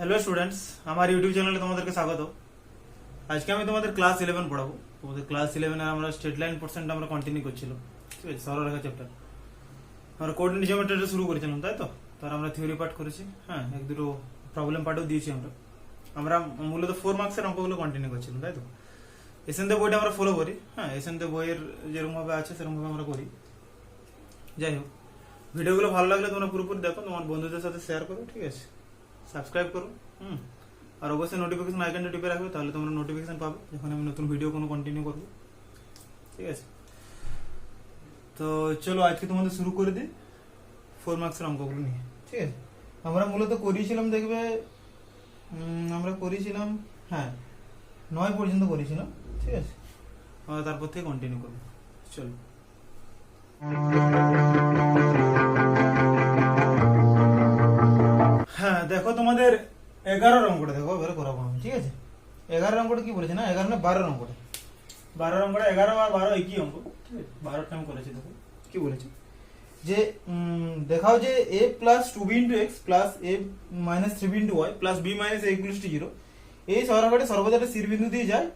Hello students, আমার YouTube চ্যানেলে তোমাদেরকে স্বাগত। আজকে আমি তোমাদের ক্লাস 11 পড়াবো। তোমাদের ক্লাস 11 আমরা স্ট্রেট লাইন পোর্শনটা আমরা কন্টিনিউ করছিল, ঠিক আছে। সরলরেখা চ্যাপ্টার আমরা কোঅর্ডিনেট জিওমেট্রিটা শুরু করেছিলাম, তাই তো। তার আমরা থিওরি পার্ট করেছি, হ্যাঁ, এক দুটো প্রবলেম পার্টও দিয়েছি। আমরা মূলত 4 মার্কসের অঙ্কগুলো কন্টিনিউ করছিলাম, তাই তো। এসএনতে বইটা আমরা ফলো করি, হ্যাঁ, এসএনতে বইয়ের যেরকম ভাবে আছে সেরকম ভাবে আমরা করি। যাই হোক, ভিডিওগুলো ভালো লাগলে তোমরা পুরোপুরি দেখো, তোমার বন্ধুদের সাথে শেয়ার করো, ঠিক আছে। সাবস্ক্রাইব করো, আর অবশ্যই নোটিফিকেশন আইকনটা টিপে রাখবে, তাহলে তোমরা নোটিফিকেশন পাবে যখন আমি নতুন ভিডিও কোনো কন্টিনিউ করবো, ঠিক আছে। তো চলো আজকে তোমাদের শুরু করে দিই 4 মার্কসের অঙ্কগুলো নিয়ে, ঠিক আছে। আমরা মূলত করিয়েছিলাম, দেখবে আমরা করেছিলাম, হ্যাঁ, 9 পর্যন্ত করেছিলাম, ঠিক আছে। আমরা তারপর থেকে কন্টিনিউ করবো, চলো। হ্যাঁ, দেখো তোমাদের 11 অঙ্কটা দেখো, এবারে করাবো আমি, ঠিক আছে। 11 অঙ্কটা কি বলেছে না, 11 না 12 অঙ্কটা, 12 অঙ্কটা 11 আর 12 একই অঙ্ক, ঠিক আছে। 12টা আমি করেছি, দেখো কি বলেছে যে দেখাও যে a plus 2b into x plus a minus 3b into y plus b minus a equals to 0 এই সরলরেখাটি সর্বদা একটা স্থির বিন্দু দিয়ে যায়,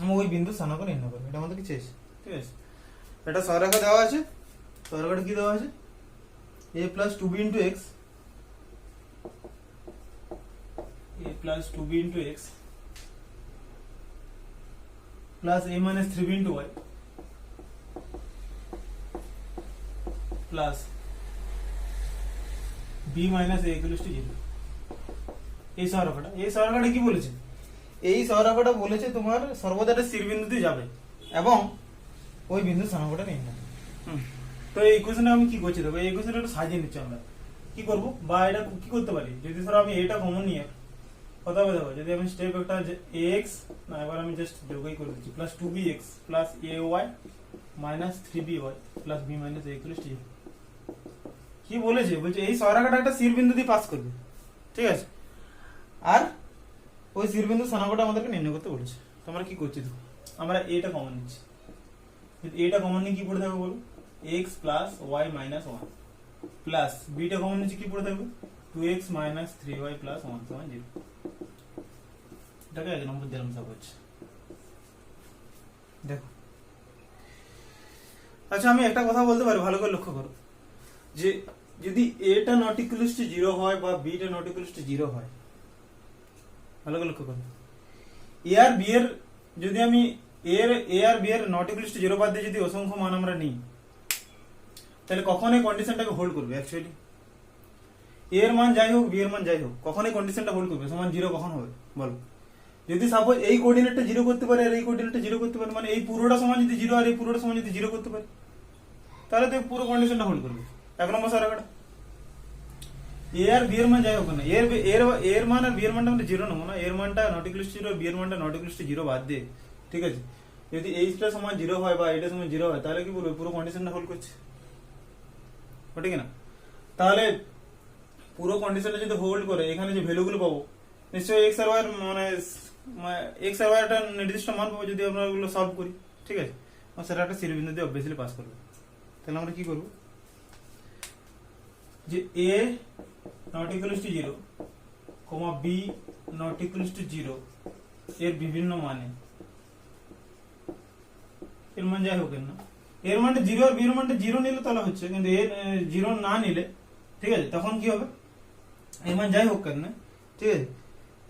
আমি ওই বিন্দু স্থানাঙ্ক নির্ণয় করবো, এটা আমাদের কি চেয়েছে, ঠিক আছে। এটা সরলরেখা দেওয়া আছে, সরলরেখাটা কি দেওয়া আছে, a plus 2b into x a plus 2b into x plus a minus 3b into y plus b minus a equals to 0 এই সরলরেখাটা কি বলেছে, এই সরলরেখাটা বলেছে তোমার সর্বদা একটা স্থির বিন্দুতে যাবে এবং ওই বিন্দু স্থানাঙ্কটা নির্ণয়। তো এই ইকুয়েশনে আমি কি করছি দেখো, এই ইকুয়েশনটা একটু সাজিয়ে নিচ্ছি আমরা। কি করব, বা এটা কি করতে পারি, যদি ধরো আমি এটা কমন নিয়ে কত হবে দেখো, যদি আমি স্টেপ একটা ax না, এবার আমি জাস্ট যোগই করে দিচ্ছি, plus 2bx plus ay minus 3by plus b minus a equals to 0। কি বলেছে, বলছে এই সরলরেখাটা একটা স্থির বিন্দু দিয়ে পাস করবে, ঠিক আছে। আর ওই স্থির বিন্দু স্থানাঙ্কটা আমাদেরকে নির্ণয় করতে বলেছে। তো আমরা কি করছি দেখো, আমরা এটা কমন নিচ্ছি, এটা কমন নিয়ে কি পড়ে থাকবে বলো, x plus y minus 1 plus bটা কমন নিচ্ছি, কি পড়ে থাকবে 2x মাইনাস 3y প্লাস 1 সমান 0। এটাকে 1 নম্বর দিলাম সাপোজ, দেখো। আচ্ছা, আমি একটা কথা বলতে পারি, ভালো করে লক্ষ্য করো, যে যদি এটা নট ইকুয়ালস টু 0 হয় বা বিটা নট ইকুয়ালস টু 0 হয়, ভালো করে লক্ষ্য করো, এ আর বি এর যদি আমি এ আর বি এর নট ইকুয়ালস টু 0 বাদ দিয়ে যদি অসংখ্য মান আমরা নিই, তাহলে কখন এই কন্ডিশনটাকে হোল্ড করবে। অ্যাকচুয়ালি এ এর মান যাই হোক, বি এর মান যাই হোক, কখন এই কন্ডিশনটা হোল্ড করবে, সমান 0 কখন হবে বলো। যদি সাপোজ এই কোঅর্ডিনেটটা 0 করতে পারে আর এই কোঅর্ডিনেটটা 0 করতে পারে, মানে এই পুরোটা সমান যদি 0 আর এই পুরোটা সমান যদি 0 করতে পারে, তাহলে তো পুরো কন্ডিশনটা হোল্ড করবে। 1 নম্বর সরলরেখাটা এ আর বি এর মান যাই হোক না, এর মান আর বি এর মানটা আমরা 0 নেবো না, এর মানটা নট ইকুয়ালস টু 0 আর বি এর মানটা নট ইকুয়ালস টু 0 বাদ দিয়ে, ঠিক আছে। যদি এইটা সমান 0 হয় বা এটা সমান 0 হয়, তাহলে কি বলবো, পুরো কন্ডিশনটা হোল্ড করছে, ঠিক না। তাহলে পুরো কন্ডিশনটা যদি হোল্ড করে, এখানে যে ভ্যালুগুলো পাবো, নিশ্চয়ই এক্স আর ওয়াই মানে এক্স আর ওয়াই একটা নির্দিষ্ট মান পাবো যদি আমরা ওগুলো সলভ করি, ঠিক আছে। সেটা একটা স্থির বিন্দু দিয়ে অবভিয়াসলি পাস করবে। তাহলে আমরা কি করবো, যে A not equals to 0 comma B not equals to 0 এর বিভিন্ন মানে, এর মান যাই হোক না, এর মানটা 0 আর বি এর মানটা 0 নিলে তাহলে হচ্ছে, কিন্তু এর 0 না নিলে, ঠিক আছে, তখন কি হবে, এর মান যাই হোক কেন, ঠিক আছে।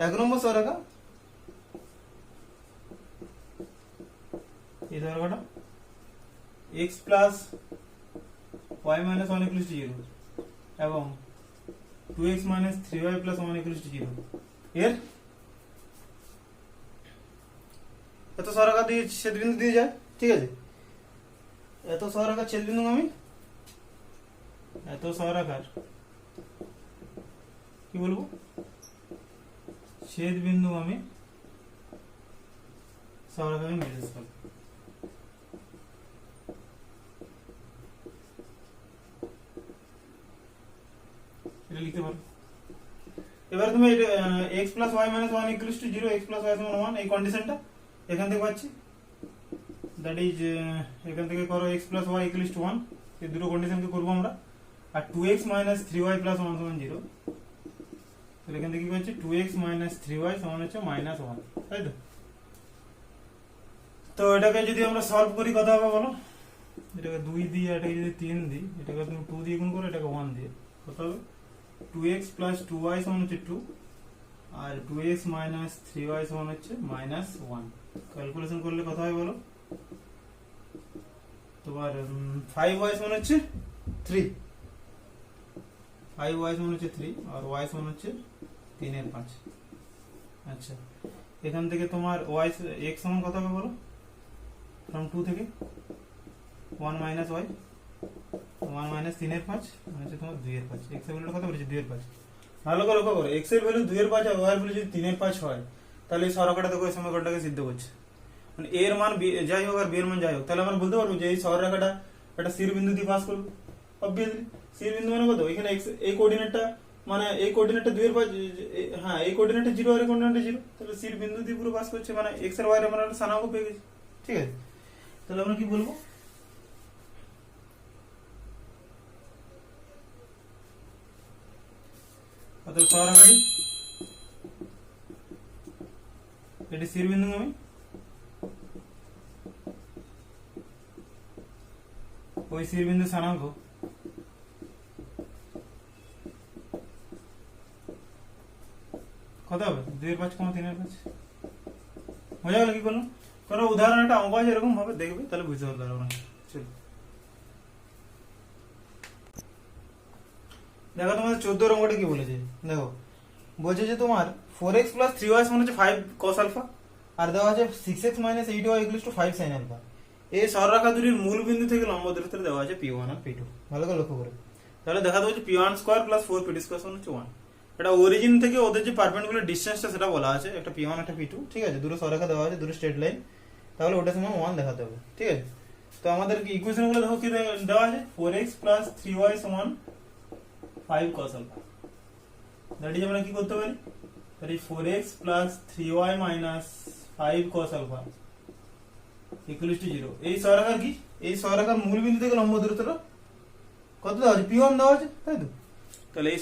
1 নম্বর সরলরেখা, এই সরলরেখাটা x plus y minus 1 equals to 0 এবং 2x minus 3y plus 1 equals to 0 এর এত সরলরেখা দিয়ে ছেদবিন্দু দিয়ে যায়, ঠিক আছে। এত সরলরেখা ছেদবিন্দু আমি এত সরলরেখার কি বলবো, ছেদবিন্দু আমি সরলরেখাকে নির্দেশ করব। এটা লিখতে পারো। এবার তুমি x plus y minus 1 equals to 0, x plus y সমান 1, এই কন্ডিশনটা এখান থেকে পাচ্ছি, দ্যাট ইজ এখান থেকে করো x plus y equals to 1, এই দুটো কন্ডিশনকে করবো আমরা। আর 2x মাইনাস 3y প্লাস 1 সমান 0, তাহলে এখান থেকে কি হচ্ছে 2x মাইনাস 3y সমান হচ্ছে মাইনাস 1, তাই তো? তো এটাকে যদি আমরা সলভ করি কত হবে বলো? এটাকে 2 দিয়ে এটাকে যদি 3 দিই, এটাকে তুমি 2 দিয়ে গুণ করো, এটাকে 1 দিয়ে, কত হবে? 2x প্লাস 2y সমান হচ্ছে 2 আর 2x মাইনাস 3y সমান হচ্ছে মাইনাস 1। ক্যালকুলেশন করলে কত হয় বলো? তোমার 5y সমান হচ্ছে 3, 5y সমান হচ্ছে 3 আর y সমান হচ্ছে 3 এর 5। আচ্ছা, এখান থেকে তোমার y x সমান কত হবে বলো? ফ্রম 2 থেকে 1 মাইনাস y, 1 মাইনাস 3 এর 5 মানে হচ্ছে তোমার 2 এর 5। x এর ভ্যালুটা কত বলেছে? 2 এর 5। ভালো করে লক্ষ্য করো, x এর ভ্যালু 2 এর 5 আর y এর ভ্যালু যদি 3 এর 5 হয়, তাহলে এই সরলরেখাটা দেখো এই সমীকরণটাকে সিদ্ধ করছে। মানে a এর মান যাই হোক আর b এর মান যাই হোক, তাহলে আমরা বলতে পারবো যে এই সরলরেখাটা একটা স্থির বিন্দু দিয়ে পাস করবে। অবভিয়াসলি স্থির বিন্দু মানে কত? এখানে x এই কোঅর্ডিনেটটা মানে এই কোঅর্ডিনেটটা 2 এর 5, হ্যাঁ এই কোঅর্ডিনেটটা 0 আর এই কোঅর্ডিনেটটা 0, তাহলে স্থির বিন্দু দিয়ে পুরো পাস করছে, মানে x আর y এর আমরা একটা স্থানাঙ্ক পেয়ে গেছি। ঠিক আছে, তাহলে আমরা কি বলবো? অতএব সরলরেখাটি এটি স্থির বিন্দু আমি ওই স্থির বিন্দু স্থানাঙ্ক কত হবে? 2 এর 5, 3 এর 5। বোঝা গেল কি করলাম? কোনো উদাহরণ একটা অঙ্ক আছে এরকম ভাবে দেখবে, তাহলে বুঝতে পারবে আমরা। চলো দেখো তোমাদের 14 অঙ্কটা কি বলেছে। দেখো বলছে যে তোমার 4x প্লাস 3y সমান হচ্ছে 5 cos আলফা আর দেওয়া আছে 6x minus 8y equals to 5 sin আলফা। এই সরলরেখা দুটির মূল বিন্দু থেকে লম্ব দূরত্ব দেওয়া আছে p1 আর p2। ভালো করে লক্ষ্য করো, তাহলে দেখা যাচ্ছে p1 square plus 4p2 square সমান হচ্ছে 1। এটা অরিজিন থেকে ওদের যে পারপেন্ডিকুলার ডিসটেন্সটা সেটা বলা আছে, একটা p1 একটা p2। ঠিক আছে, দুটো সরলরেখা দেওয়া আছে, দুটো স্ট্রেট লাইন, তাহলে ওটা সমান 1 দেখাতে হবে। ঠিক আছে, তো আমাদের কি ইকুয়েশন গুলো দেখো কি দেওয়া আছে? 4x প্লাস 3y সমান 5 cos আলফা। দ্যাট ইজ আমরা কি করতে পারি? তাহলে 4x plus 3y minus 5 cos আলফা ইকুয়ালস টু 0। এই সরলরেখার কি? এই সরলরেখার মূল বিন্দু থেকে লম্ব দূরত্বটা কত দেওয়া আছে? p1 দেওয়া আছে, তাই তো? তাহলে এই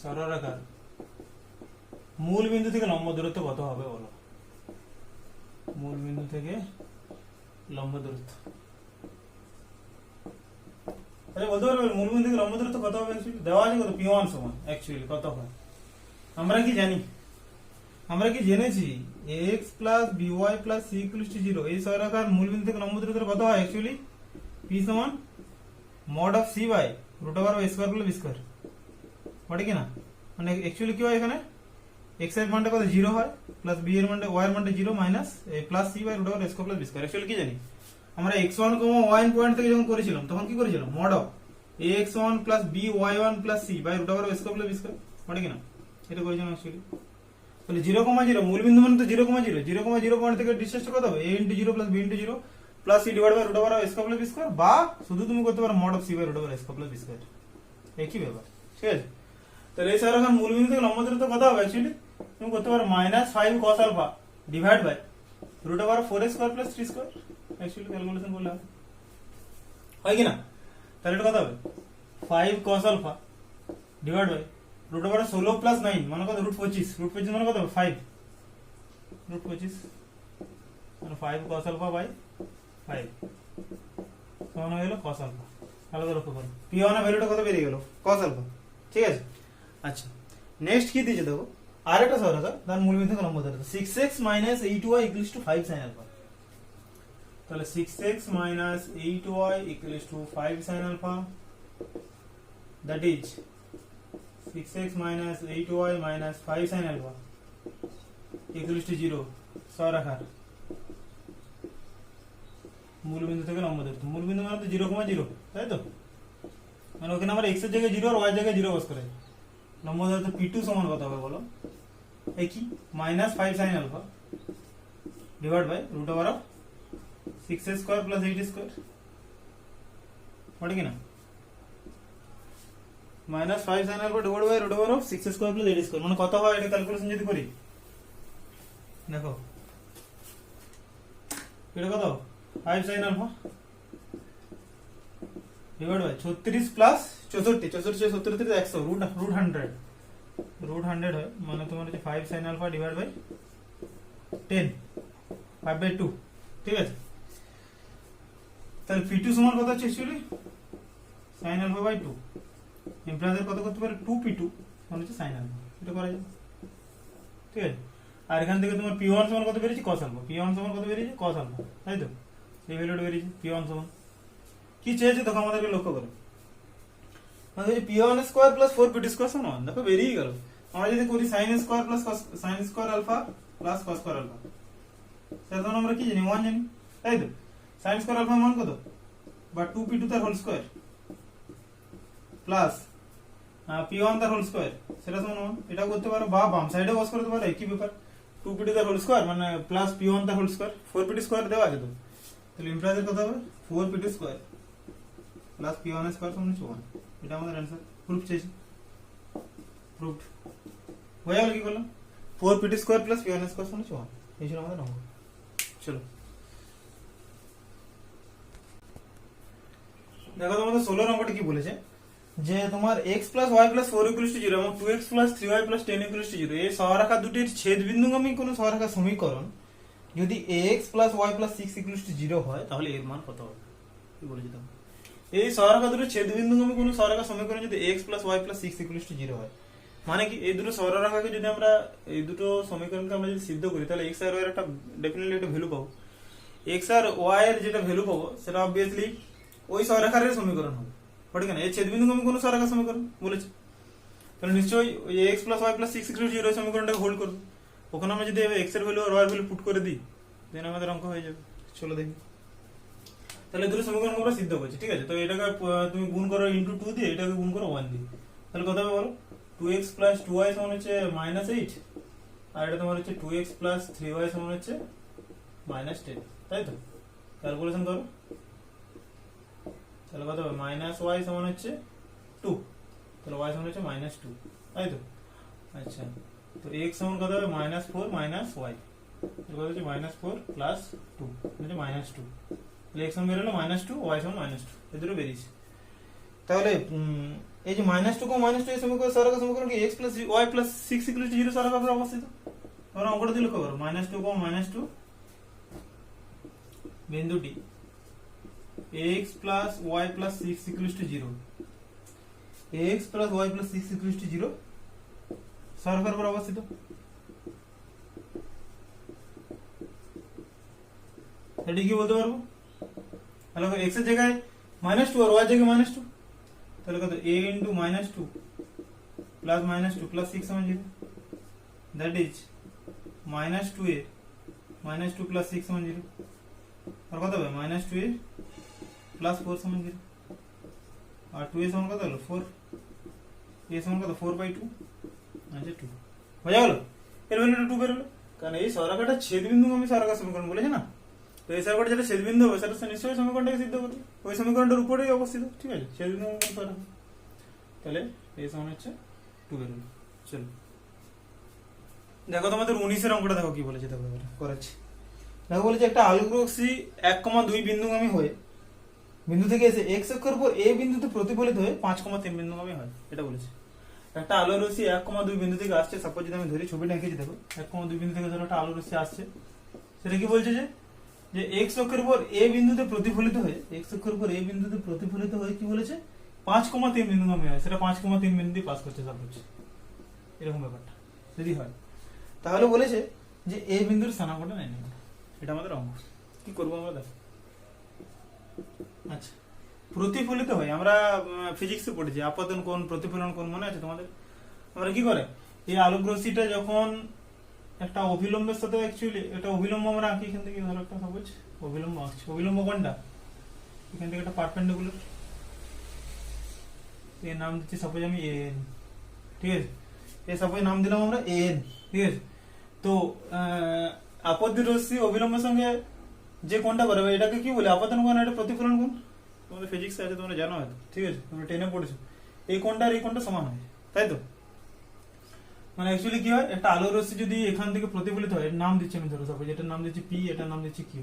সরলরেখার মূল বিন্দু থেকে লম্ব দূরত্ব কত হবে বলো? মূল বিন্দু থেকে লম্ব দূরত্ব, তাহলে বলতে পারবে মূল বিন্দু থেকে লম্ব দূরত্ব কত হবে? অ্যাকচুয়ালি দেওয়া আছে কত? p1 সমান অ্যাকচুয়ালি কত হয় আমরা কি জানি? আমরা কি জেনেছি x plus by plus c equals to 0। এই সরলরেখার মূল বিন্দু থেকে লম্ব দূরত্ব কত হয়? অ্যাকচুয়ালি p সমান mod of c by root over y square plus b square, বটে কি না? মানে অ্যাকচুয়ালি কি হয় এখানে? x এর মানটা কত? 0 হয়, প্লাস b এর মানটা y এর মানটা 0 minus plus c by root over y square plus b square. Actually কি জানি আমরা x1, y1 পয়েন্ট থেকে যখন করেছিলাম তখন কি করেছিলাম? mod of ax1 plus by1 plus c by root over y square plus b square, বটে কি না? এটা করেছিলাম অ্যাকচুয়ালি। তাহলে 0,0 মূল বিন্দু মানে তো 0,0, 0,0 পয়েন্ট থেকে ডিসটেন্সটা কত হবে? a * 0 plus b * 0 plus c divide by root over y square plus b square, বা শুধু তুমি করতে পারো mod of c by root over y square plus b square. একই ব্যাপার। ঠিক আছে, তাহলে এই সরলরেখার মূল বিন্দু থেকে লম্ব দূরত্ব কত হবে? অ্যাকচুয়ালি তুমি করতে পারো -5 cos আলফা divide by root over 4x square plus 3 square. Actually calculation করলে হয় কি না? তাহলে এটা কত হবে? 5 cos আলফা divide by root over 16 plus 9 মানে কত? রুট 25। রুট 25 মানে কত হবে? 5 রুট 25 মানে 5 cos আলফা বাই 5 সমান হয়ে গেল cos আলফা। ভালো করে লক্ষ্য করো, p1 এর ভ্যালুটা কত বেরিয়ে গেল? cos আলফা। ঠিক আছে, আচ্ছা নেক্সট কি দিয়েছে দেখো, আরেকটা সরলরেখা তার মূল বিন্দু থেকে লম্ব দূরত্ব 6x minus 8y equals to 5 sin আলফা। তাহলে 6x minus 8y equals to 5 sin আলফা, that is 6x minus 8y minus 5 sin alpha equals to 0। সরলরেখার মূল বিন্দু থেকে লম্ব দূরত্ব, মূল বিন্দু মানে তো 0,0, তাই তো? মানে ওখানে আমরা x এর জায়গায় 0 আর y এর জায়গায় 0 বস করে লম্ব দূরত্ব p2 সমান কত হবে বলো? একই -5 sin alpha divide by root over of 6x square plus 8 square, বটে কি না? -5 sin alpha divide by root over of 6 square plus 8 square মানে কত হয়? এটা ক্যালকুলেশন যদি করি দেখো এটা কত? 5 sin alpha ডিভাইড বাই 36 প্লাস 64, 64 100 রুট 100 √100 হয় মানে তোমার হচ্ছে 5 sin alpha ডিভাইড বাই 10 5/2 ঠিক আছে। তাহলে p2 সমান কত হচ্ছে actually sin alpha by 2 implies কত করতে পারে 2p2 মানে হচ্ছে sin alpha এটা করা যায় ঠিক আছে। আর এখান থেকে তোমার p1 সমান কত বেরিয়েছে cos alpha p1 সমান কত বেরিয়েছে cos alpha তাই তো এই ভ্যালুটা বেরিয়েছে p1 সমান কি চেয়েছে দেখো আমাদেরকে লক্ষ্য করো মানে p1 square plus 4p2 square সমান দেখো বেরিয়ে গেল। আমরা যদি করি sin square plus sin square আলফা প্লাস cos স্কয়ার আলফা তখন আমরা কি জানি 1 জানি তাই তো sin স্কয়ার আলফা মান কত বা 2p2 তার হোল স্কয়ার প্লাস p1 তার হোল স্কয়ার সেটা সমান 1 এটা করতে পারো বা বাম সাইডে বস করতে পারো একই ব্যাপার 2p2 তার হোল স্কয়ার মানে প্লাস p1 তার হোল স্কয়ার 4p2 স্কয়ার দেওয়া আছে তো তাহলে ইমপ্লাইজ কত হবে 4p2 square plus p1 square সমান 1 এটা আমাদের आंसर প্রুফ চেয়েছি প্রুফড হয়ে গেল কি করলাম 4p2 square plus p1 square সমান 1 এই ছিল আমাদের নম্বর। চলো দেখো তোমাদের 16 নম্বরটা কি বলেছে যে তোমার x + y + 4 = 0 এবং 2x + 3y + 10 = 0 এই সহরেখা দুটির ছেদবিন্দুগামী কোন সহরেখা সমীকরণ যদি ax + y + 6 = 0 হয় তাহলে এর মান কত হবে কি বলেছে দেখো এই সহরেখা দুটির ছেদবিন্দুগামী কোন সহরেখা সমীকরণ যদি x + y + 6 = 0 হয় মানে কি এই দুটো সরলরেখাকে যদি আমরা এই দুটো সমীকরণকে আমরা যদি সিদ্ধ করি তাহলে x আর y এর একটা ডেফিনেটলি একটা ভ্যালু পাবো x আর y এর যেটা ভ্যালু পাবো সেটা obviously ওই সরলরেখার সমীকরণ হবে ঠিক আছে। এই ছেদবিন্দুগামী কোন সরলরেখা সমীকরণ বলেছে তাহলে নিশ্চয়ই ওই x + y + 6 = 0 সমীকরণটাকে হোল্ড করবে ওখানে আমরা যদি x এর ভ্যালু আর y এর ভ্যালু পুট করে দিই দেন আমাদের অঙ্ক হয়ে যাবে। চলো দেখি তাহলে দুটো সমীকরণ আমরা সিদ্ধ করছি ঠিক আছে। তো এটাকে তুমি গুণ করো * 2 দিয়ে এটাকে গুণ করো 1 দিয়ে তাহলে কত হবে বলো 2x + 2y সমান হচ্ছে -8 আর এটা তোমার হচ্ছে 2x + 3y সমান হচ্ছে -10 তাই তো ক্যালকুলেশন করো তাহলে কত হবে -y সমান হচ্ছে 2 তাহলে y সমান হচ্ছে -2 তাই তো আচ্ছা তো x সমান কত হবে -4 - y এটা কত হচ্ছে -4 + 2 মানে -2 তাহলে x সমান বের হলো -2 y সমান -2 এই দুটো বেরিয়েছে। তাহলে এই যে -2 কো -2 এই সমীকরণ সরলরেখা সমীকরণ কি x + y + 6 = 0 সরলরেখায় অবস্থিত। আমরা অঙ্কটা দিয়ে লক্ষ্য করো -2 কো -2 বিন্দুটি x + y + 6 = 0 x + y + 6 = 0 সরলরেখার উপর অবস্থিত। এটা কি বলতে পারবো তাহলে x এর জায়গায় -2 আর y এর জায়গায় -2 তাহলে কত a * -2 + -2 + 6 = 0 that is -2a -2 + 6 = 0 আর কত হবে -2a + 4 = 0 আর 2a সমান কত হলো 4 a সমান কত 4/2 আচ্ছা 2 হয়ে গেল এর ভ্যালুটা 2 বের হলো কারণ এই সরলরেখাটা ছেদবিন্দুগামী সরলরেখা সমীকরণ বলেছে না তো এই সরলরেখাটা যেটা ছেদবিন্দু হবে সেটা নিশ্চয়ই সমীকরণটাকে সিদ্ধ করবে ওই সমীকরণটার উপরেই অবস্থিত ঠিক আছে ছেদবিন্দুগামী সরলরেখা তাহলে এই সমান হচ্ছে 2 বের হলো। চলো দেখো তোমাদের 19 এর অঙ্কটা দেখো কি বলেছে দেখো এটা করেছি দেখো বলেছে একটা আলোকরশ্মি 1,2 বিন্দুগামী হয়ে বিন্দু থেকে এসে x অক্ষের উপর a বিন্দুতে প্রতিফলিত হয়ে 5,3 বিন্দুগামী হয় এটা বলেছে। একটা আলো রশ্মি 1,2 বিন্দু থেকে আসছে সাপোজ যদি আমি ধরি ছবিটা এঁকেছি দেখো 1,2 বিন্দু থেকে ধরো একটা আলো রশ্মি আসছে সেটা কি বলছে যে x অক্ষের উপর a বিন্দুতে প্রতিফলিত হয়ে x অক্ষের উপর a বিন্দুতে প্রতিফলিত হয়ে কি বলেছে 5,3 বিন্দুগামী হয় সেটা 5,3 বিন্দু দিয়ে পাস করছে সাপোজ এরকম ব্যাপারটা যদি হয় তাহলে বলেছে যে a বিন্দুর স্থানাঙ্কটা নিয়ে নেব এটা আমাদের অঙ্ক কি করব আমরা দেখো আচ্ছা প্রতিফলিত হয় আমরা ফিজিক্সে পড়েছি আপতন কোণ প্রতিফলন কোণ মনে আছে তোমাদের আমরা কি করে এই আলোক রশ্মিটা যখন একটা অভিলম্বের সাথে অ্যাকচুয়ালি এটা অভিলম্ব আমরা আঁকি এখান থেকে ধরো একটা সবুজ অভিলম্ব আঁকছি অভিলম্ব কোণটা এখান থেকে একটা পারপেন্ডিকুলার এর নাম দিচ্ছি সাপোজ আমি an ঠিক আছে এই সাপোজ নাম দিলাম আমরা an ঠিক আছে তো আপতন রশ্মি অভিলম্বের সঙ্গে যে কোণটা করবে এটাকে কি বলে আপতন কোণ এটা প্রতিফলন কোণ তোমাদের ফিজিক্স আছে তোমরা জানো হয়তো ঠিক আছে তোমরা 10 এ পড়েছো এই কোণটা আর এই কোণটা সমান হয় তাই তো মানে অ্যাকচুয়ালি কি হয় একটা আলোর রশ্মি যদি এখান থেকে প্রতিফলিত হয় এর নাম দিচ্ছি আমি ধরো সাপোজ এটার নাম দিচ্ছি p এটার নাম দিচ্ছি q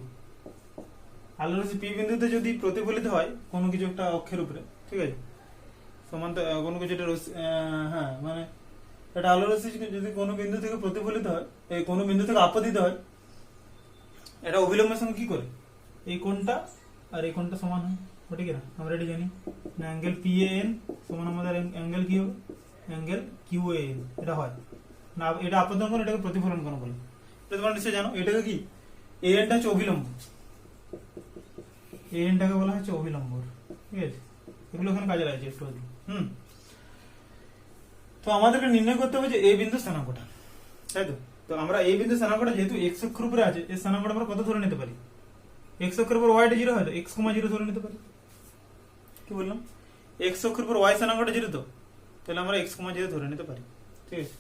আলোর রশ্মি p বিন্দুতে যদি প্রতিফলিত হয় কোনো কিছু একটা অক্ষের উপরে ঠিক আছে সমান্তর কোনো কিছু একটা হ্যাঁ মানে এটা আলোর রশ্মি যদি কোনো বিন্দু থেকে প্রতিফলিত হয়, এই কোনো বিন্দু থেকে আপতিত হয়, এটা অভিলম্বের সঙ্গে কি করে এই কোণটা আর এই কোণটা সমান হয়, ঠিক না? আমরা এটা জানি না, অ্যাঙ্গেল PAN সমান আমাদের অ্যাঙ্গেল কি হবে, অ্যাঙ্গেল QAN। এটা হয় না, এটা আপতন কোণ, এটাকে প্রতিফলন কোণ বলে। এটা তোমরা নিশ্চয়ই জানো। এটাকে কি, AN-টা হচ্ছে অভিলম্ব, AN-টাকে বলা হচ্ছে অভিলম্ব, ঠিক আছে? এগুলো এখানে কাজে লাগছে একটু আধটু। তো আমাদেরকে নির্ণয় করতে হবে যে এই বিন্দু স্থানাঙ্কটা, তাই তো? তো আমরা এই বিন্দু স্থানাঙ্কটা যেহেতু x অক্ষের উপরে আছে, এই স্থানাঙ্কটা আমরা কত ধরে নিতে পারি? x অক্ষের উপর y টা 0 হয় তো x, 0 ধরে নিতে পারি। কি বললাম? x অক্ষের উপর y স্থানাঙ্কটা 0 তো, তাহলে আমরা x, 0 ধরে নিতে পারি, ঠিক আছে?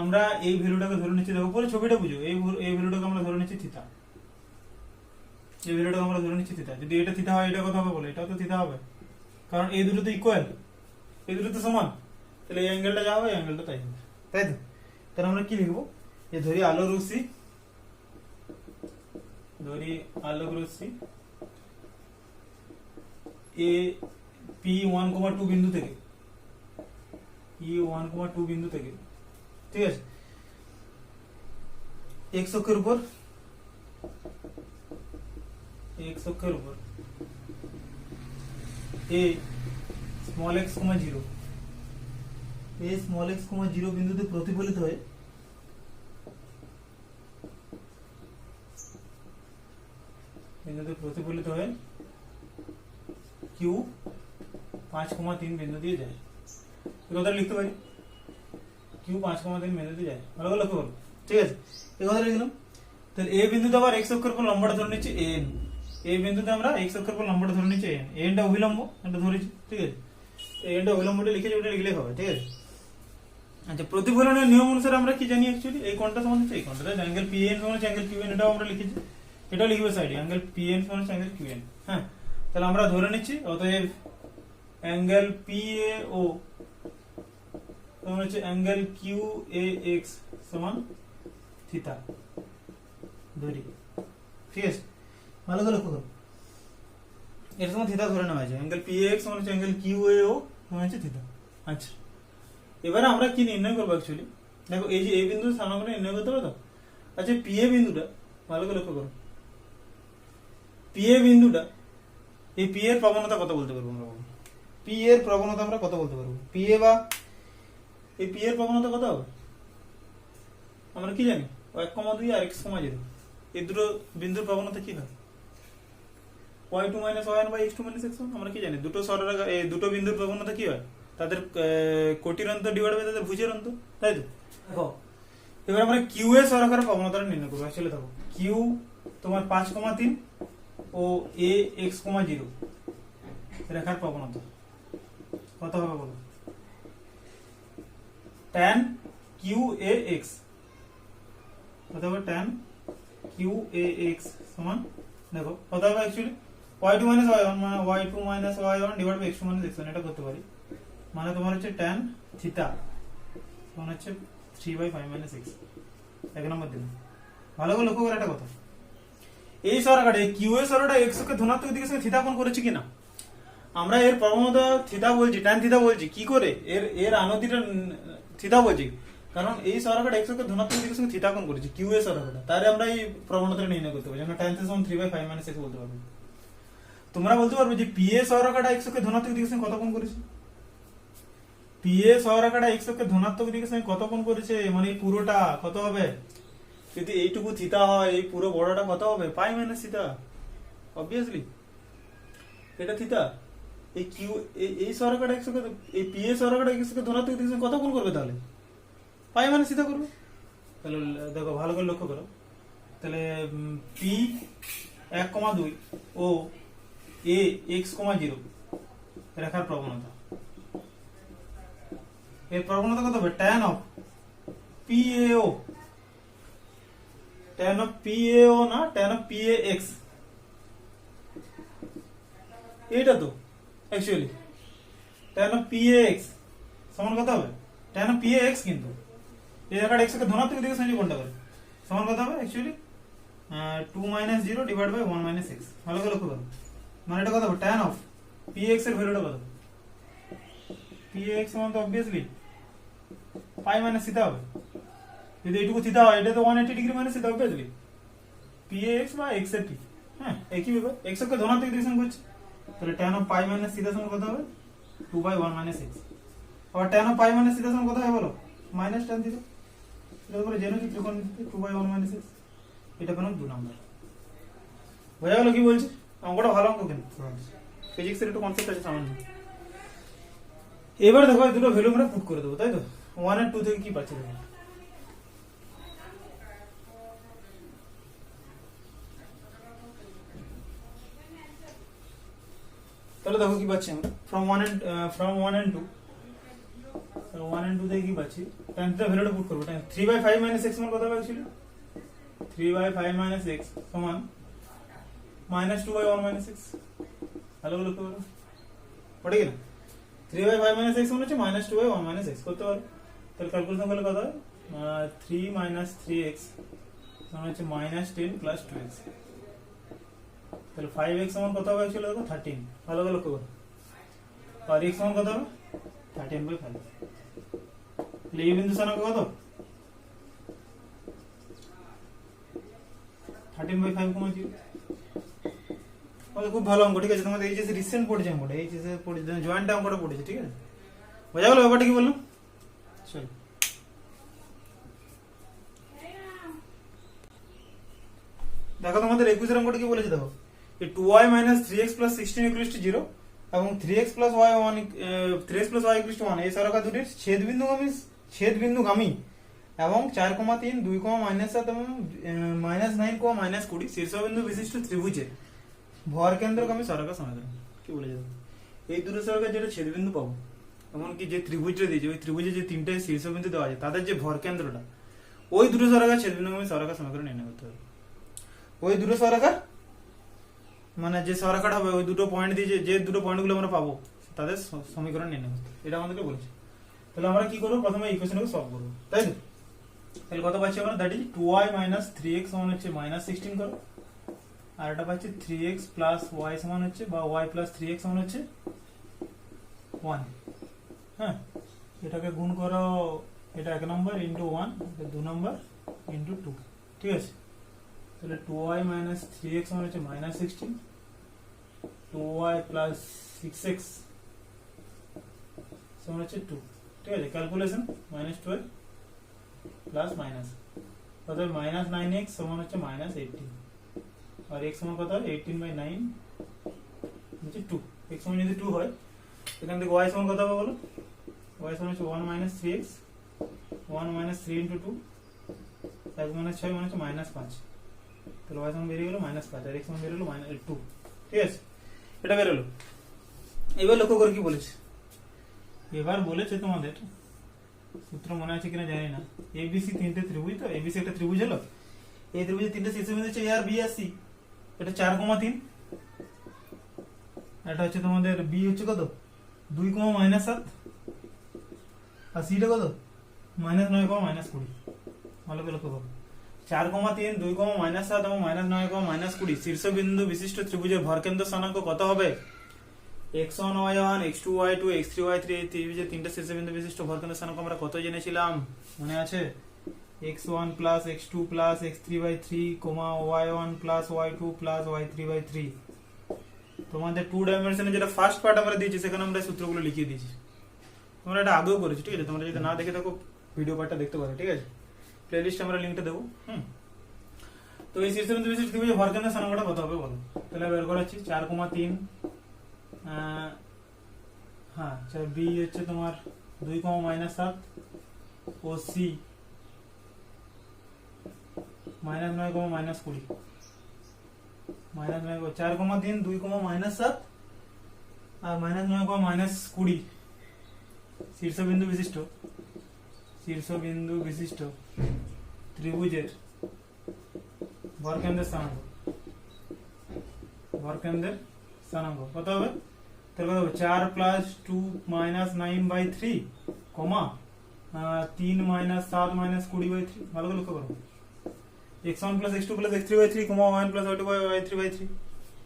আমরা এই ভ্যালুটাকে ধরে নিচ্ছি, দেখো পরে ছবিটা বুঝো, এই ভ্যালুটাকে আমরা ধরে নিচ্ছি থিটা, এই ভ্যালুটাকে আমরা ধরে নিচ্ছি থিটা। যদি এটা থিটা হয়, এটা কত হবে বলে? এটাও তো থিটা হবে, কারণ এই দুটো তো ইকুয়াল, এই দুটো তো সমান, তাহলে এই অ্যাঙ্গেলটা যা হবে এই অ্যাঙ্গেলটা তাই হবে, তাই তো? তাহলে আমরা কি লিখবো, যে ধরি আলোক রশ্মি এ P1,2 বিন্দু থেকে, P1,2 বিন্দু থেকে, ঠিক আছে, x অক্ষের উপর a small x, 0, a small x, 0 বিন্দুতে প্রতিফলিত হয়ে q 5,3 বিন্দু দিয়ে যায়। এই কথা লিখতে পারি, q 5,3 বিন্দু দিয়ে যায়। ভালো করে লক্ষ্য করো, ঠিক আছে? এই কথা লিখলাম। তাহলে এই বিন্দুতে আবার x অক্ষের উপর লম্বটা ধরে নিচ্ছি an, এই বিন্দুতে আমরা x অক্ষের উপর লম্বটা ধরে নিচ্ছি an, an-টা অভিলম্ব, এটা ধরেছি, ঠিক আছে? an-টা অভিলম্বটা লিখেছি, ওটা লিখলেই হবে, ঠিক আছে? আচ্ছা, প্রতিফলনের নিয়ম অনুসারে আমরা কি জানি অ্যাকচুয়ালি? এই কোণটা সমান হচ্ছে এই কোণটা, অ্যাঙ্গেল PAN সমান হচ্ছে অ্যাঙ্গেল QN, এটাও আমরা লিখেছি, এটাও লিখবে সাইডে, অ্যাঙ্গেল PN সমান হচ্ছে অ্যাঙ্গেল QN। হ্যাঁ, তাহলে আমরা ধরে নিচ্ছি অতএব অ্যাঙ্গেল PAO সমান হচ্ছে অ্যাঙ্গেল QAX সমান থিটা, ধরি, ঠিক আছে? ভালো করে লক্ষ্য করো, এর সমান থিটা ধরে নেওয়া হয়েছে, অ্যাঙ্গেল PAX সমান হচ্ছে অ্যাঙ্গেল QAO সমান হচ্ছে থিটা। আচ্ছা, এবারে আমরা কি নির্ণয় করবো অ্যাকচুয়ালি? দেখো, এই যে এই বিন্দু স্থানাঙ্কটা নির্ণয় করতে হবে তো। আচ্ছা, PA বিন্দুটা ভালো করে লক্ষ্য করো, PA বিন্দুটা, এই P এর প্রবণতা কত বলতে পারবো আমরা? P এর প্রবণতা আমরা কত বলতে পারবো? PA বা এই P এর প্রবণতা কত হবে? আমরা কি জানি? 1,2 আর x, 0, এই দুটো বিন্দুর প্রবণতা কি হয়? y2 - y1 বা x2 - x1। আমরা কি জানি? দুটো সরলরেখা, এই দুটো বিন্দুর প্রবণতা কি হয়? তাদের কোটির অন্তর ডিভাইড বাই তাদের ভুজের অন্তর, তাই তো? দেখো, এবার আমরা Q এর সরলরেখার প্রবণতাটা নির্ণয় করবো। আসলে দেখো, Q তোমার 5,3 ও a x, 0 রেখার প্রবণতা কত হবে বলো? tan QAX কত হবে? tan QAX সমান, দেখো কত হবে অ্যাকচুয়ালি? y2 - y1 মানে y2 - y1 divide by x2 - x1, এটা করতে পারি। মানে তোমার হচ্ছে tan থিটা সমান হচ্ছে 3/5 - 6, এক নম্বর দিন। ভালো করে লক্ষ্য করে একটা কথা, এই সরলরেখাটা, এই কিউ এর সরলরেখা x কে ধনাত্মক দিকের সঙ্গে থিটা কোণ করেছে কিনা? আমরা এর প্রবণতা থিটা বলছি, tan থিটা বলছি, কি করে? এর আনতিটা থিটা বলছি, কারণ এই সরলরেখাটা x কে ধনাত্মক দিকের সঙ্গে থিটা কোণ করেছে, কিউ এর সরলরেখাটা। তারে আমরা এই প্রবণতাটা নির্ণয় করতে পারি, আমরা tan থিটা সমান 3/5 - 6 বলতে পারবো। তোমরা বলতে পারবে যে পি এ সরলরেখাটা x কে ধনাত্মক দিকের সঙ্গে কত কোণ করেছে? পি এ সরলরেখাটা x কে ধনাত্মক দিকের সঙ্গে কত কোণ করেছে, মানে পুরোটা কত হবে? যদি এইটুকু থিটা হয়, এই পুরো বড়টা কত হবে? পাই মাইনাস থিটা, অবভিয়াসলি এটা থিটা। এই কিউ, এই সরলরেখাটা x কে, এই পি এ সরলরেখাটা x কে ধনাত্মক দিকের সঙ্গে কত কোণ করবে? তাহলে পাই মাইনাস থিটা করবে। তাহলে দেখো ভালো করে লক্ষ্য করো, তাহলে পি 1,2 ও a x, 0 রেখার প্রবণতা, এর প্রবণতা কত হবে? tan of PAO, tan of PAO না, tan of PAX, এটা তো অ্যাকচুয়ালি tan of PAX সমান কত হবে? tan of PAX, কিন্তু এই রেখাটা x কে ধনাত্মক দিকে সঙ্গে কোণটা করে সমান কত হবে অ্যাকচুয়ালি? 2 - 0 divide by 1 - 6। ভালো করে লক্ষ্য করো, মানে এটা কত হবে? tan of PAX এর ভ্যালুটা কত? PAX সমান তো অবভিয়াসলি পাই মাইনাস থিটা হবে। যদি এইটুকু থিটা হয়, এটা তো 180 ডিগ্রি মাইনাস থিটা হবে দেখবি পি এক্স বা এক্স এর পি। হ্যাঁ, একই ব্যাপার, এক্স কে ধনাত্মক ডিভিশন করছে, তাহলে tan of pi minus theta সমান কত হবে 2/1 মাইনাস x। আবার tan of pi minus theta সমান কত হবে বলো, মাইনাস tan থিটা। এটা করে জেনে কি ত্রিকোণমিতিতে 2/1 মাইনাস x, এটা পেলাম 2 নাম্বার। বোঝা গেল কি বলছি? অঙ্কটা ভালো অঙ্ক কিন্তু ফিজিক্সের একটু কনসেপ্ট আছে সামান্য। এবার দেখো এই দুটো ভ্যালু আমরা পুট করে দেবো, তাই তো 1 আর 2 থেকে কি পাচ্ছি দেখো। তাহলে দেখো কি পাচ্ছি আমরা ফ্রম 1 and 2, 1 and 2 থেকে কি পাচ্ছি, tan থিটা ভ্যালুটা পুট করব। 3/5 - x সমান কত হবে অ্যাকচুয়ালি 3/5 - x সমান -2/1 - x। ভালো করে লক্ষ্য করো, পড়ে গেল 3/5 - x সমান হচ্ছে -2/1 - x করতে পারো। তাহলে ক্যালকুলেশন করলে কত হয় 3 - 3x সমান হচ্ছে -10 + 2x। তাহলে 5x সমান কত হবে অ্যাকচুয়ালি দেখো 13। ভালো করে লক্ষ্য করো, আর x সমান কত হবে 13/5। তাহলে এই বিন্দু স্থানাঙ্ক কত 13/5, খুব ভালো অঙ্ক। ঠিক আছে, তোমাদের এই যে রিসেন্ট পড়েছে অঙ্কটা, এই যে পড়েছে জয়েন্ট অঙ্কটা পড়েছে। ঠিক আছে, বোঝা গেল ব্যাপারটা কি বললাম? চল দেখো তোমাদের 21 অঙ্কটা কি বলেছে দেখো, এই 2y - 3x + 16 = 0 এবং 3x + y 1 এই সরলরেখা দুটির ছেদবিন্দুগামী এবং 4, 3, 2, -7 এবং -9, -20 শীর্ষবিন্দু বিশিষ্ট ত্রিভুজের ভরকেন্দ্রগামী সরলরেখা সমাধান। কি বলেছে দেখো, এই দুটো সরলরেখার যেটা ছেদবিন্দু পাবো, এমনকি যে ত্রিভুজটা দিয়েছে ওই ত্রিভুজে যে তিনটে শীর্ষবিন্দু দেওয়া আছে তাদের যে ভরকেন্দ্রটা, ওই দুটো সরলরেখার ছেদবিন্দুগামী সরলরেখা সমীকরণ নির্ণয় করতে হবে। ওই দুটো সরলরেখার মানে যে সরলরেখাটা হবে ওই দুটো পয়েন্ট দিয়ে যে দুটো পয়েন্টগুলো আমরা পাবো তাদের সমীকরণ নির্ণয় করতে, এটা আমাদেরকে বলেছে। তাহলে আমরা কি করবো, প্রথমে ইকুয়েশনটাকে সলভ করবো, তাই তো। তাহলে কত পাচ্ছি আমরা, দ্যাট ইজ 2y - 3x সমান হচ্ছে -16 করো, আর এটা পাচ্ছি 3x + y সমান হচ্ছে বা y + 3x সমান হচ্ছে 1। হ্যাঁ, এটাকে গুণ করো, এটা 1 নম্বর ইন্টু 1, এটা 2 নম্বর ইন্টু 2। ঠিক আছে, তাহলে 2y - 3x সমান হচ্ছে -16, 2y + 6x সমান হচ্ছে 2। ঠিক আছে, ক্যালকুলেশন -12 প্লাস মাইনাস, অর্থাৎ -9x সমান হচ্ছে -18, আর x সমান কত হয় 18/9 হচ্ছে 2। x সমান যদি 2 হয়, এখান থেকে y সমান কত হবে বলো, y সমান হচ্ছে 1 - 3x, 1 - 3 × 2, 1 - 6 মানে হচ্ছে -5। তাহলে y সমান বেরিয়ে গেল -5 আর x সমান বেরিয়ে গেল -2। ঠিক আছে, এটা বেরোলো। এবার লক্ষ্য করে কি বলেছে, এবার বলেছে তোমাদের সূত্র মনে আছে কিনা জানি না, ABC তিনটে ত্রিভুজ, তো ABC একটা ত্রিভুজ হলো, এই ত্রিভুজের তিনটে শীর্ষবিন্দু হচ্ছে A R B R C। এটা 4, 3, এটা হচ্ছে তোমাদের B হচ্ছে কত 2, -7 আর C টা কত -9, -20। ভালো করে লক্ষ্য করো, 4, 3, 2, -7 এবং -9, -20 শীর্ষবিন্দু বিশিষ্ট ত্রিভুজের ভরকেন্দ্র স্থানাঙ্ক কত হবে, x1, y1, x2, y2, x3, y3 এই ত্রিভুজের তিনটা শীর্ষবিন্দু বিশিষ্ট ভরকেন্দ্র স্থানাঙ্ক আমরা কত জেনেছিলাম মনে আছে, x1 + x2 + x3/3, y1 + y2 + y3/3। তোমাদের 2 ডাইমেনশনে যেটা ফার্স্ট পার্ট আমরা দিয়েছি সেখানে আমরা সূত্রগুলো লিখিয়ে দিয়েছি, তোমরা এটা আগেও করেছো। ঠিক আছে, তোমরা যদি না দেখে থাকো ভিডিও পার্টটা দেখতে পারো। ঠিক আছে, প্লেলিস্টে আমরা লিংকটা দেবো। তো এই শীর্ষবিন্দু বিশিষ্ট ত্রিভুজের ভরকেন্দ্র স্থানাঙ্কটা কত হবে বলো, তাহলে বের করাচ্ছি 4, 3, হ্যাঁ B হচ্ছে তোমার 2, -7 ও C -9, -20, -9, 4, 3, 2, -7 আর -9, -20 শীর্ষবিন্দু বিশিষ্ট ত্রিভুজের ভরকেন্দ্রের স্থানাঙ্ক কত হবে, তাহলে 4 + 2 -9/3, 3 - 7 -20/3। ভালো করে লক্ষ্য করো, x1 + x2 + x3/3, y1 + y2 y3/3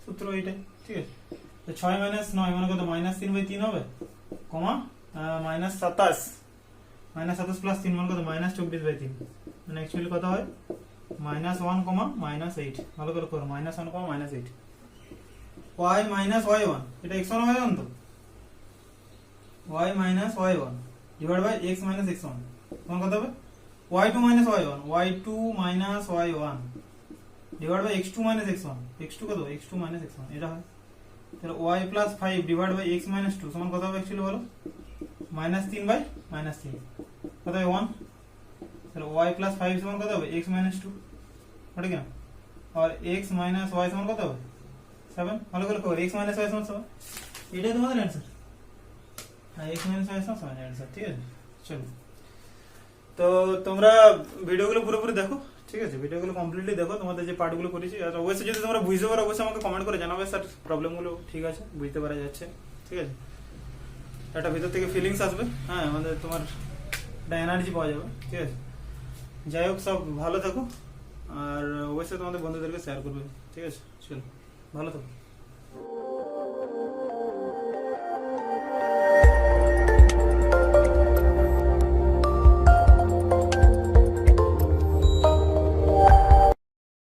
সূত্র এইটাই। ঠিক আছে, তো 6 - 9 মানে কত -3/3 হবে, -27 মাইনাস 27 প্লাস 3 মান কত মাইনাস 24/3 মানে অ্যাকচুয়ালি কত হয় -1, -8 ভালো করে করো -1, -8 y মাইনাস y1 এটা x1 y1 তো y minus y1 divide by x minus x1 তখন কত হবে y2 minus y1 y2 minus y1 divide by x2 minus x1 x2 কত x2 মাইনাস x1 এটা হয় তাহলে y plus 5 divide by x minus 2 সমান কত হবে অ্যাকচুয়ালি বলো -3 বাই -3 কত হবে 1 তাহলে y প্লাস 5 সমান কত হবে x মাইনাস 2 ওটা কি না আর x মাইনাস y সমান কত হবে 7 ভালো করে করো x মাইনাস y সমান 7 এটাই তোমাদের অ্যানসার হ্যাঁ x মাইনাস y সমান 7 অ্যানসার ঠিক আছে চলো তো তোমরা ভিডিওগুলো পুরোপুরি দেখো ঠিক আছে ভিডিওগুলো কমপ্লিটলি দেখো তোমাদের যে পার্টগুলো করেছি আর অবশ্যই যদি তোমরা বুঝতে পারো অবশ্যই আমাকে কমেন্ট করে জানাবে স্যার প্রবলেমগুলো ঠিক আছে বুঝতে পারা যাচ্ছে ঠিক আছে একটা ভিতর থেকে ফিলিংস আসবে হ্যাঁ আমাদের তোমার একটা এনার্জি পাওয়া যাবে ঠিক আছে যাই হোক সব ভালো থাকো আর অবশ্যই তোমাদের বন্ধুদেরকে শেয়ার করবে ঠিক আছে চলো ভালো থাকো